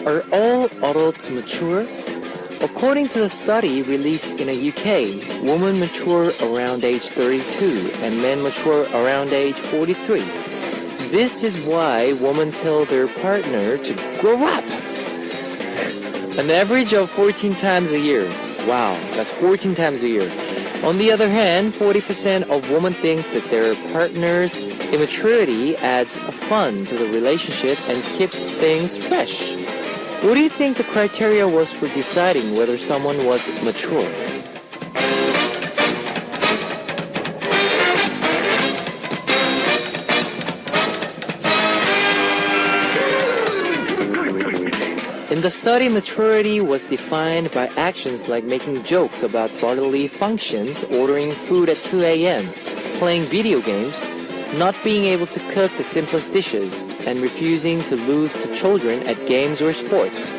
Are all adults mature? According to a study released in the UK, women mature around age 32 and men mature around age 43. This is why women tell their partner to grow up. An average of 14 times a year. Wow, that's 14 times a year. On the other hand, 40% of women think that their partner's immaturity adds fun to the relationship and keeps things fresh. What do you think the criteria was for deciding whether someone was mature? In the study, maturity was defined by actions like making jokes about bodily functions, ordering food at 2 a.m., playing video games, not being able to cook the simplest dishes, and refusing to lose to children at games or sports.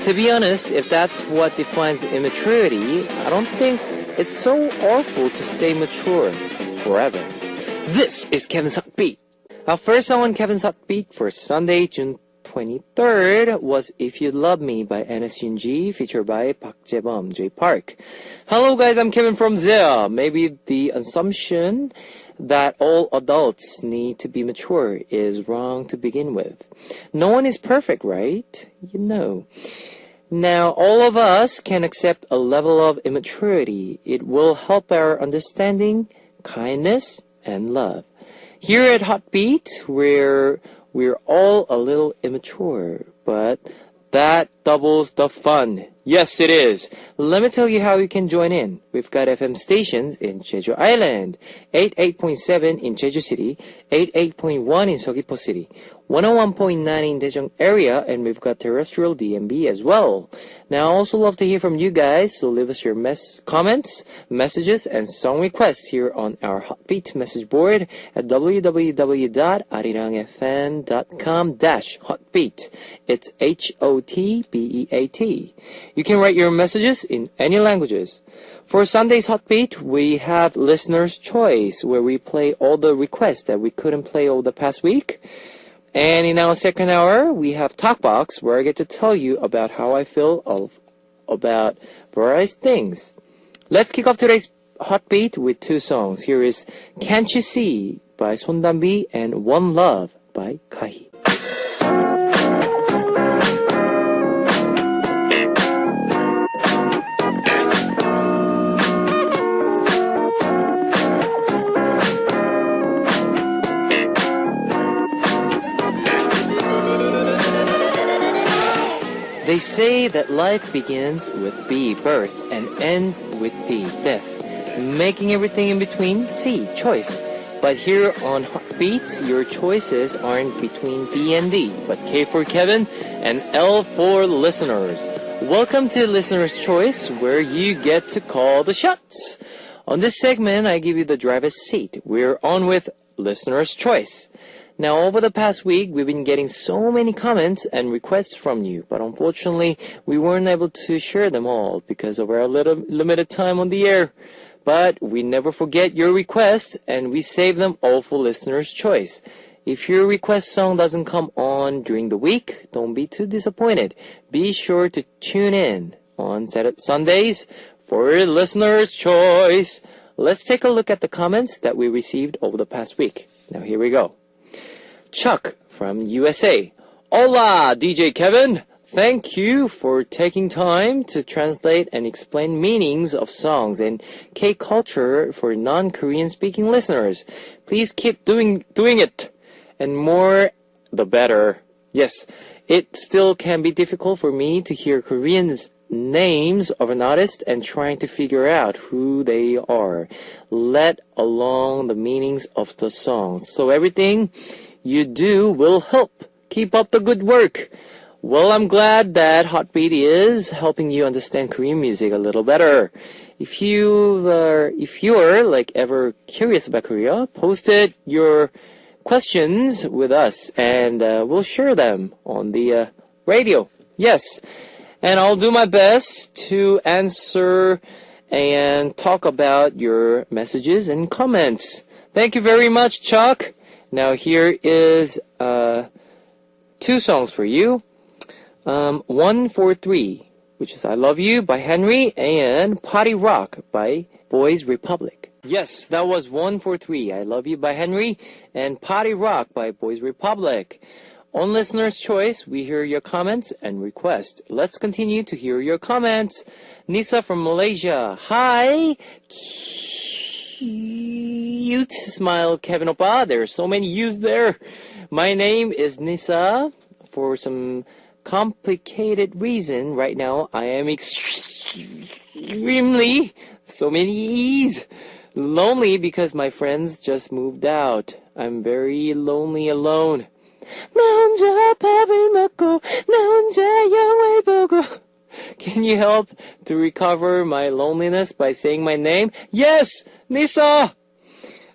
To be honest, if that's what defines immaturity, I don't think it's so awful to stay mature forever. This is Kevin's Hot Beat. Our first song on Kevin's Hot Beat for Sunday, June 23rd was If You Love Me by NSUNG, featured by Park Jae-bum, J Park. Hello guys, I'm Kevin from Zea. Maybe the assumption that all adults need to be mature is wrong to begin with. No one is perfect, right? You know. Now, all of us can accept a level of immaturity. It will help our understanding, kindness, and love. Here at Hot Beat, we're all a little immature, but that doubles the fun. Yes, it is. Let me tell you how you can join in. We've got FM stations in Jeju Island, 88.7 in Jeju City, 88.1 in Seogwipo City, 101.9 in Daejeong area, and we've got terrestrial DMB as well. Now, I also love to hear from you guys, so leave us your comments, messages, and song requests here on our Hotbeat message board at www.arirangfm.com/hotbeat. It's HOTBEAT. You can write your messages in any languages. For Sunday's Hotbeat, we have Listener's Choice, where we play all the requests that we couldn't play over the past week. And in our second hour, we have Talkbox, where I get to tell you about how I feel about various things. Let's kick off today's Hotbeat with two songs. Here is Can't You See by 손담비 and One Love by Kahi. They say that life begins with B, birth, and ends with D, death, making everything in between C, choice. But here on Heartbeats, your choices aren't between B and D, but K for Kevin and L for listeners. Welcome to Listener's Choice, where you get to call the shots. On this segment, I give you the driver's seat. We're on with Listener's Choice. Now, over the past week, we've been getting so many comments and requests from you, but unfortunately, we weren't able to share them all because of our little limited time on the air. But we never forget your requests, and we save them all for Listener's Choice. If your request song doesn't come on during the week, don't be too disappointed. Be sure to tune in on Sundays for Listener's Choice. Let's take a look at the comments that we received over the past week. Now, here we go. Chuck from USA. Hola, DJ Kevin. Thank you for taking time to translate and explain meanings of songs and K-culture for non-Korean speaking listeners. Please keep doing it. And more, the better. Yes, it still can be difficult for me to hear Korean names of an artist and trying to figure out who they are, let alone the meanings of the songs. So everything you do will help. Keep up the good work. Well, I'm glad that Hotbeat is helping you understand Korean music a little better. If you are like ever curious about Korea, post your questions with us and we'll share them on the radio. Yes. And I'll do my best to answer and talk about your messages and comments. Thank you very much, Chuck. Now here is two songs for you. 143, which is I Love You by Henry, and Party Rock by Boys Republic. Yes, that was 143, I Love You by Henry, and Party Rock by Boys Republic. On Listener's Choice, we hear your comments and requests. Let's continue to hear your comments. Nisa from Malaysia. Hi! Cute smile, Kevin Oppa. There are so many U's there. My name is Nisa. For some complicated reason, right now I am extremely, so many E's, lonely because my friends just moved out. I'm very lonely alone. 나 혼자 밥을 먹고 나 혼자 영화를 보고. Can you help to recover my loneliness by saying my name? Yes, Nisa!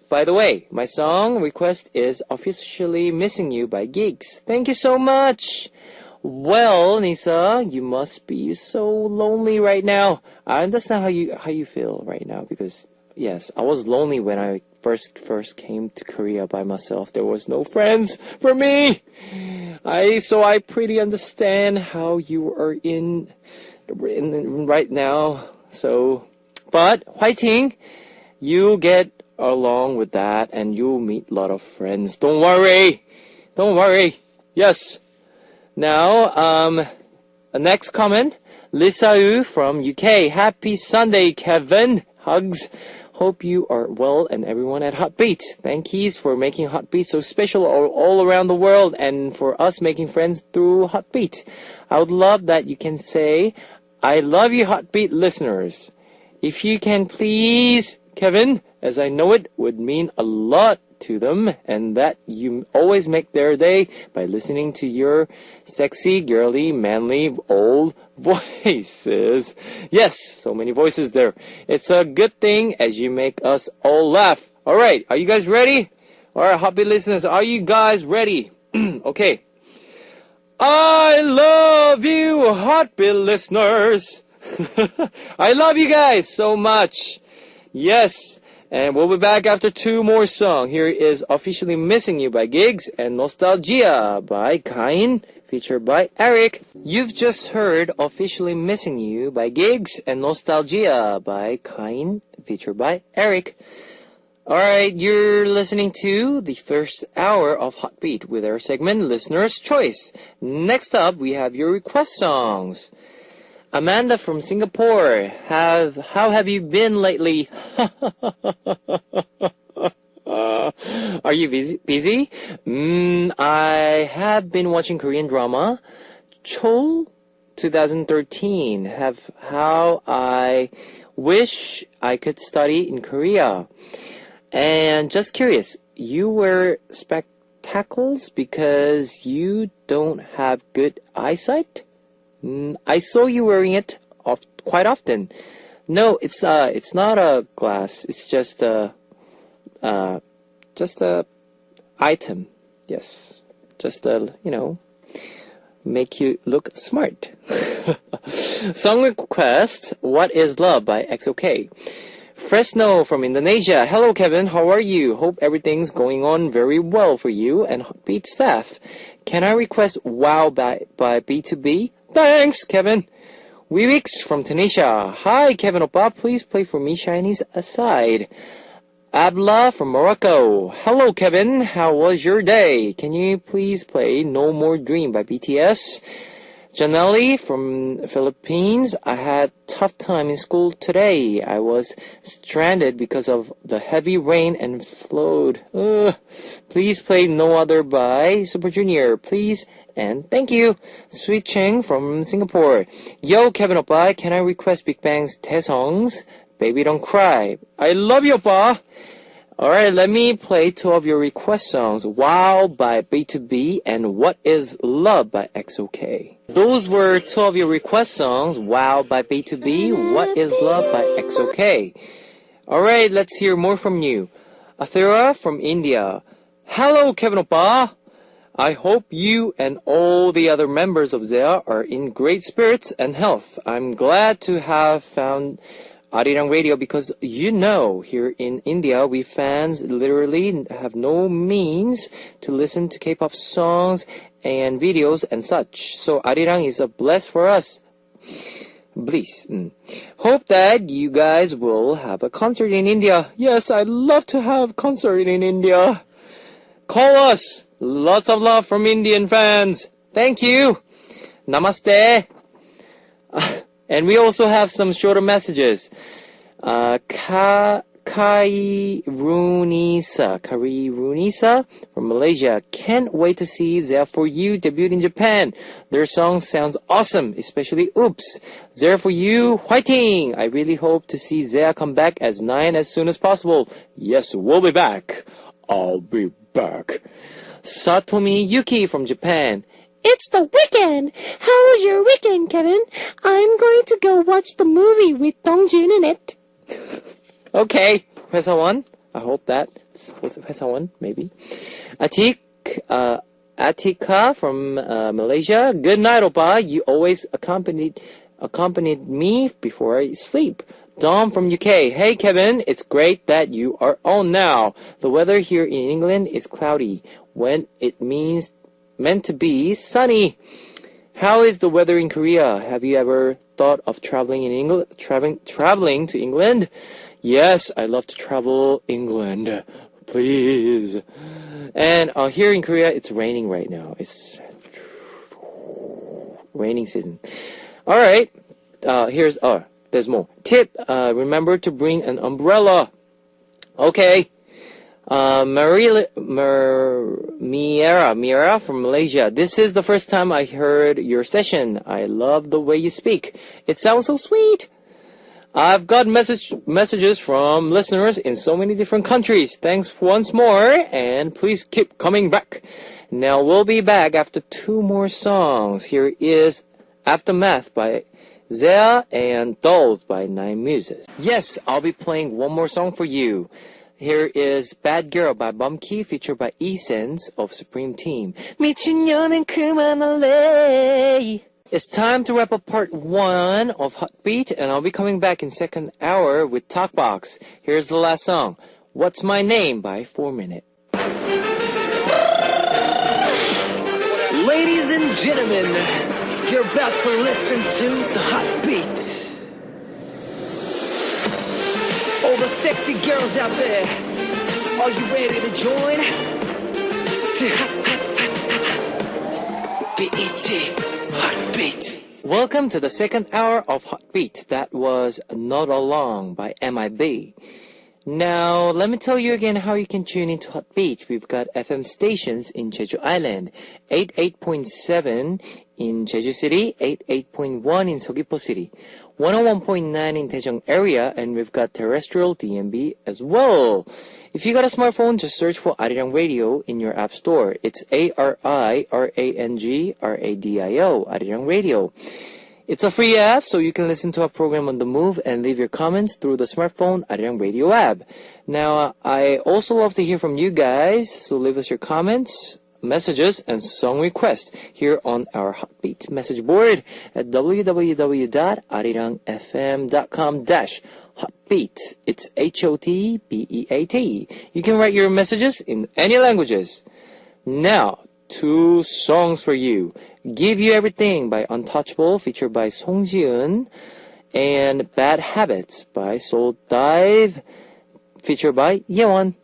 By the way, my song request is Officially Missing You by Gigs. Thank you so much! Well, Nisa, you must be so lonely right now. I understand how you feel right now because, yes, I was lonely when I first came to Korea by myself. There was no friends for me. So I pretty understand how you are in right now. So, but 화이팅! You get along with that and you'll meet a lot of friends. Don't worry. Yes. Now, next comment. Lisa Yu from UK. Happy Sunday, Kevin. Hugs. Hope you are well and everyone at Heartbeat. Thank yous for making Heartbeat so special all around the world and for us making friends through Heartbeat. I would love that you can say, I love you Heartbeat listeners. If you can please, Kevin, as I know it would mean a lot to them and that you always make their day by listening to your sexy, girly, manly, old voices. Yes, so many voices there. It's a good thing as you make us all laugh. All right, are you guys ready? All right, Heartbeat listeners, are you guys ready? Okay. I love you, Heartbeat listeners. I love you guys so much. Yes. And we'll be back after two more songs. Here is Officially Missing You by Gigs and Nostalgia by Kain, featured by Eric. You've just heard Officially Missing You by Gigs and Nostalgia by Kain, featured by Eric. Alright, you're listening to the first hour of Heartbeat with our segment Listener's Choice. Next up, we have your request songs. Amanda from Singapore, how have you been lately? Are you busy? I have been watching Korean drama. Chol 2013. How I wish I could study in Korea. And just curious, you wear spectacles because you don't have good eyesight? I saw you wearing it quite often. No, it's not a glass. It's just a item. Yes, just make you look smart. Song request: "What Is Love" by XOK. Fresno from Indonesia. Hello, Kevin. How are you? Hope everything's going on very well for you and Heartbeat staff. Can I request "Wow" by B2B? Thanks, Kevin. Weewix from Tunisia. Hi, Kevin Oppa. Please play for me Shiny's Aside. Abla from Morocco. Hello, Kevin. How was your day? Can you please play No More Dream by BTS? Janelli from Philippines. I had tough time in school today. I was stranded because of the heavy rain and flood. Please play No Other by Super Junior. Please and thank you. Sweet Cheng from Singapore. Yo, Kevin Oppa, can I request Big Bang's Taesong's Baby Don't Cry? I love you, Oppa. Alright, let me play two of your request songs. Wow by B2B and What Is Love by XOK. Those were two of your request songs. Wow by B2B, What Is Love by XOK. Alright, let's hear more from you. Athira from India. Hello, Kevin Oppa. I hope you and all the other members of ZEA are in great spirits and health. I'm glad to have found Arirang Radio because here in India, we fans literally have no means to listen to K-pop songs and videos and such. So Arirang is a bless for us. Bliss. Hope that you guys will have a concert in India. Yes, I'd love to have concert in India. Call us. Lots of love from Indian fans. Thank you. Namaste. And we also have some shorter messages. Kairunisa from Malaysia. Can't wait to see There For You debut in Japan. Their song sounds awesome, especially Oops. There For You, fighting! I really hope to see Zea come back as 9 as soon as possible. Yes, we'll be back. I'll be back. Satomi Yuki from Japan. It's the weekend! How was your weekend, Kevin? I'm going to go watch the movie with Dongjun in it. Okay, 회사원. I hope that's 회사원, maybe. Atika from Malaysia. Good night, Oppa. You always accompanied me before I sleep. Dom from UK. Hey, Kevin. It's great that you are on now. The weather here in England is cloudy when it meant to be sunny. How is the weather in Korea? Have you ever thought of traveling to England? Yes, I love to travel England. Please. And here in Korea, it's raining right now. It's raining season. All right. There's more. Tip, remember to bring an umbrella. Okay. Mira from Malaysia. This is the first time I heard your session. I love the way you speak. It sounds so sweet. I've got messages from listeners in so many different countries. Thanks once more, and please keep coming back. Now we'll be back after 2 more songs. Here is Aftermath by Zea and Dolls by Nine Muses. Yes, I'll be playing one more song for you. Here is Bad Girl by Bumkey, featured by E-Sense of Supreme Team. 미친년은 그만할래. It's time to wrap up part 1 of Hot Beat, and I'll be coming back in second hour with Talkbox. Here's the last song, What's My Name by 4 Minute. Ladies and gentlemen, you're about to listen to the Hot Beat. All the sexy girls out there, are you ready to join? BET Hot Beat. Welcome to the second hour of Hot Beat. That was Not Along by MIB. Now, let me tell you again how you can tune into Hot Beat. We've got FM stations in Jeju Island, 88.7 in Jeju City, 88.1 in Seogwipo City, 101.9 in Daejeong area, and we've got terrestrial DMB as well. If you got a smartphone, just search for Arirang Radio in your app store. It's ARIRANG Arirang Radio. It's a free app, so you can listen to a program on the move and leave your comments through the smartphone Arirang Radio app. Now, I also love to hear from you guys, so leave us your comments, messages, and song requests here on our Hotbeat message board at www.arirangfm.com/hotbeat. It's HOTBEAT. You can write your messages in any languages. Now, 2 songs for you. Give You Everything by Untouchable, featured by Song Ji-eun, and Bad Habits by Soul Dive, featured by Yeon.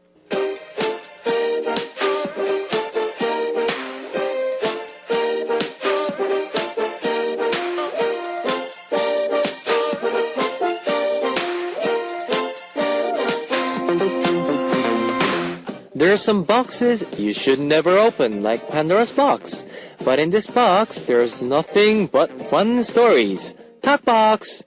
There are some boxes you should never open, like Pandora's box. But in this box, there's nothing but fun stories. Talkbox!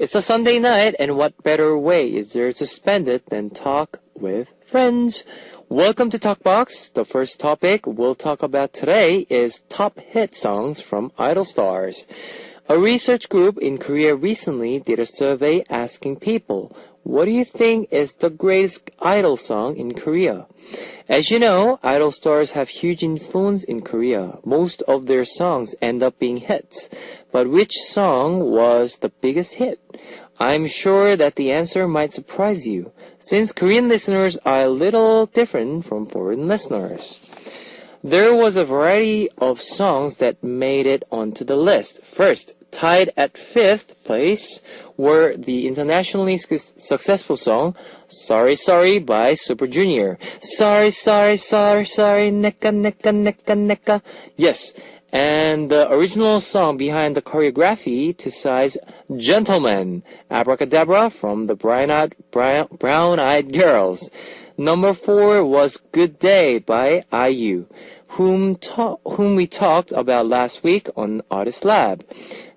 It's a Sunday night, and what better way is there to spend it than talk with friends? Welcome to Talkbox. The first topic we'll talk about today is top hit songs from idol stars. A research group in Korea recently did a survey asking people, what do you think is the greatest idol song in Korea? As you know, idol stars have huge influence in Korea. Most of their songs end up being hits. But which song was the biggest hit? I'm sure that the answer might surprise you, since Korean listeners are a little different from foreign listeners. There was a variety of songs that made it onto the list. First, tied at 5th place were the internationally successful song Sorry Sorry by Super Junior. Sorry, sorry, sorry, sorry, neka, neka, neka, neka. Yes, and the original song behind the choreography to Psy's Gentleman, Abracadabra from the Brown-Eyed Girls. Number 4 was Good Day by IU, whom we talked about last week on Artist Lab.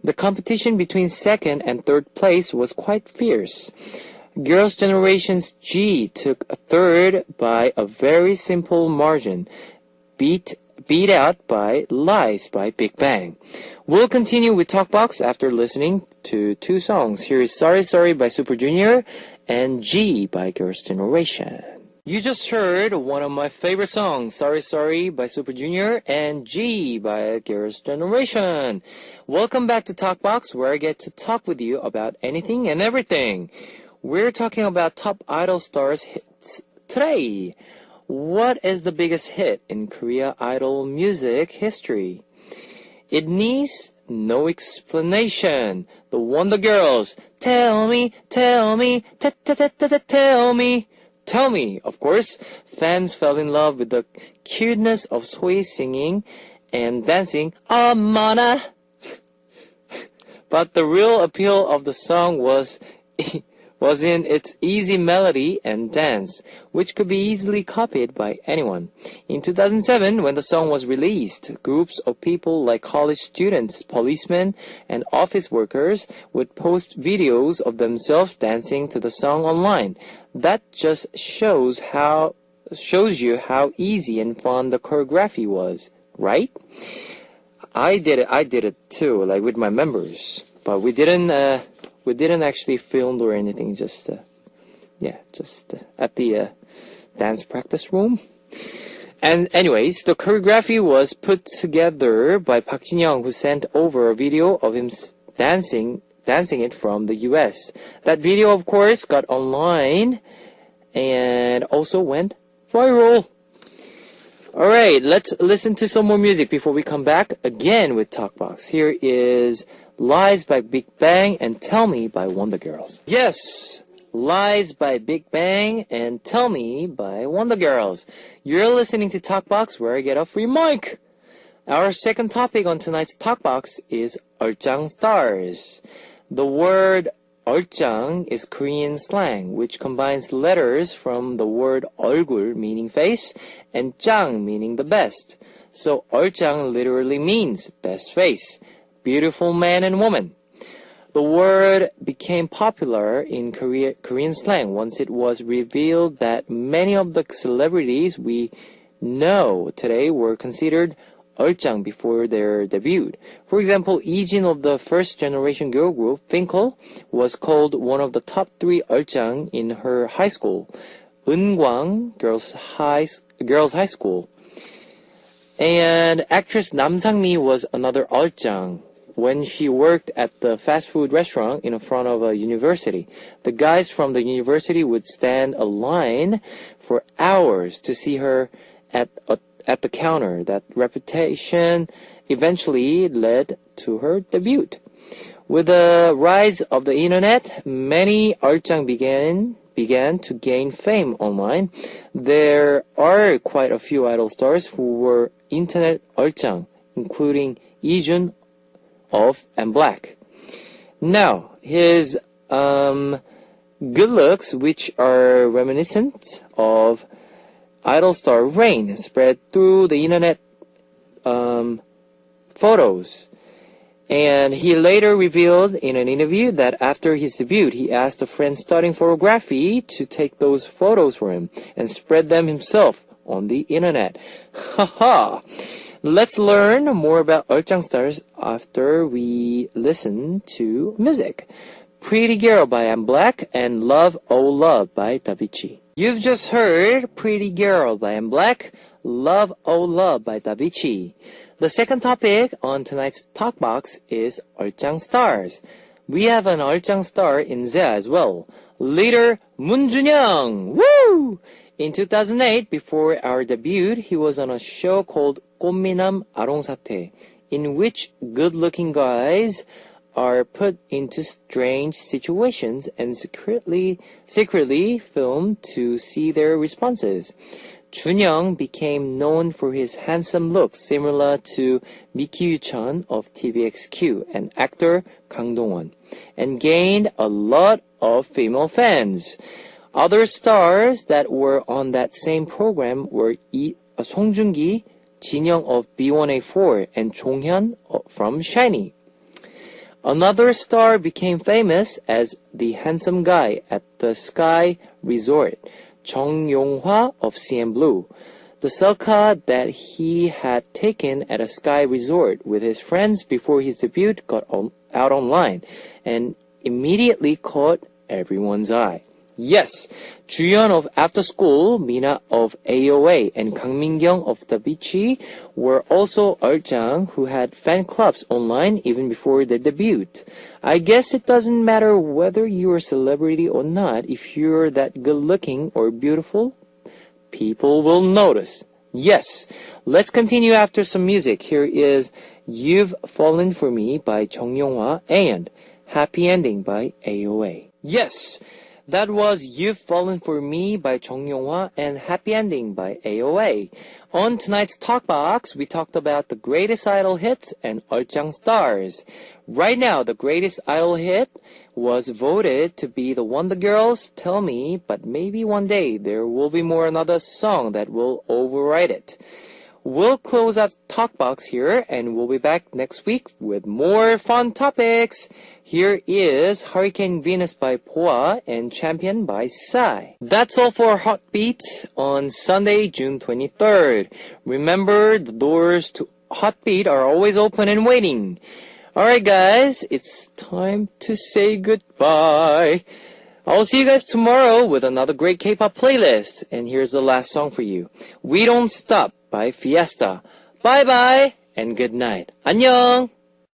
The competition between second and third place was quite fierce. Girls' Generation's G took a third by a very simple margin, beat out by Lies by Big Bang. We'll continue with Talkbox after listening to 2 songs. Here is Sorry Sorry by Super Junior and G by Girls' Generation. You just heard one of my favorite songs, Sorry Sorry by Super Junior and G by Girls' Generation. Welcome back to Talkbox, where I get to talk with you about anything and everything. We're talking about top idol stars hits today. What is the biggest hit in Korea idol music history? It needs no explanation. The Wonder Girls. Tell me, tell me, tell me. Tell me, of course. Fans fell in love with the cuteness of Soi singing and dancing Amana. But the real appeal of the song was in its easy melody and dance, which could be easily copied by anyone. In 2007, when the song was released, groups of people like college students, policemen, and office workers would post videos of themselves dancing to the song online. That just shows you how easy and fun the choreography was, right? I did it too, like with my members, but we didn't actually film or anything, just at the dance practice room. And anyways, the choreography was put together by Park Jin-young, who sent over a video of him dancing it from the US. That video, of course, got online and also went viral. Alright, let's listen to some more music before we come back again with Talkbox. Here is Lies by Big Bang and Tell Me by Wonder Girls. Yes, Lies by Big Bang and Tell Me by Wonder Girls. You're listening to Talkbox, where I get a free mic. Our second topic on tonight's Talkbox is 얼짱 stars. The word 얼짱 is Korean slang, which combines letters from the word 얼굴, meaning face, and 짱, meaning the best. So 얼짱 literally means best face, beautiful man and woman. The word became popular in Korean slang once it was revealed that many of the celebrities we know today were considered 얼짱 before their debut. For example, Ijin of the first generation girl group, Finkel, was called one of the top 3 얼짱 in her high school, Eungwang Girls High School. And actress Nam Sang-mi was another 얼짱 when she worked at the fast food restaurant in front of a university. The guys from the university would stand a line for hours to see her at the counter. That reputation eventually led to her debut. With the rise of the internet, many 얼짱 began to gain fame online. There are quite a few idol stars who were internet 얼짱, including Ijun of and Black. Now, his good looks, which are reminiscent of idol star Rain, spread through the internet photos. And he later revealed in an interview that after his debut, he asked a friend studying photography to take those photos for him and spread them himself on the internet. Haha! Let's learn more about 얼짱 stars after we listen to music. Pretty Girl by I'm Black and Love Oh Love by Davichi. You've just heard Pretty Girl by I'm Black, Love Oh Love by Davichi. The second topic on tonight's Talkbox is 얼짱 stars. We have an 얼짱 star in Zea as well. Leader Moon Junyoung. Woo! In 2008, before our debut, he was on a show called 꽃미남 아롱사태, in which good-looking guys are put into strange situations and secretly filmed to see their responses. Junyoung became known for his handsome looks, similar to Miki Yu-chun of TVXQ and actor Kang Dong-won, and gained a lot of female fans. Other stars that were on that same program were Song Joong-gi, Jin-young of B1A4, and Jong-hyun from SHINee. Another star became famous as the handsome guy at the Sky Resort, Chung Yong-hwa of CN Blue. The selfie that he had taken at a Sky Resort with his friends before his debut got out online and immediately caught everyone's eye. Yes, Juyeon of After School, Mina of AOA, and Kang Min-kyung of The Beachy were also 얼짱 who had fan clubs online even before their debut. I guess it doesn't matter whether you're a celebrity or not. If you're that good-looking or beautiful, people will notice. Yes, let's continue after some music. Here is You've Fallen For Me by Jung Yong-hwa and Happy Ending by AOA. Yes! That was You've Fallen For Me by Jung Yong-hwa and Happy Ending by AOA. On tonight's Talkbox, we talked about the greatest idol hits and 얼짱 stars. Right now, the greatest idol hit was voted to be the one the girls tell me, but maybe one day there will be another song that will override it. We'll close out Talkbox here, and we'll be back next week with more fun topics. Here is Hurricane Venus by Poa and Champion by Psy. That's all for Hot Beat on Sunday, June 23rd. Remember, the doors to Hot Beat are always open and waiting. Alright guys, it's time to say goodbye. I'll see you guys tomorrow with another great K-pop playlist. And here's the last song for you. We Don't Stop by Fiesta. Bye bye and good night. 안녕.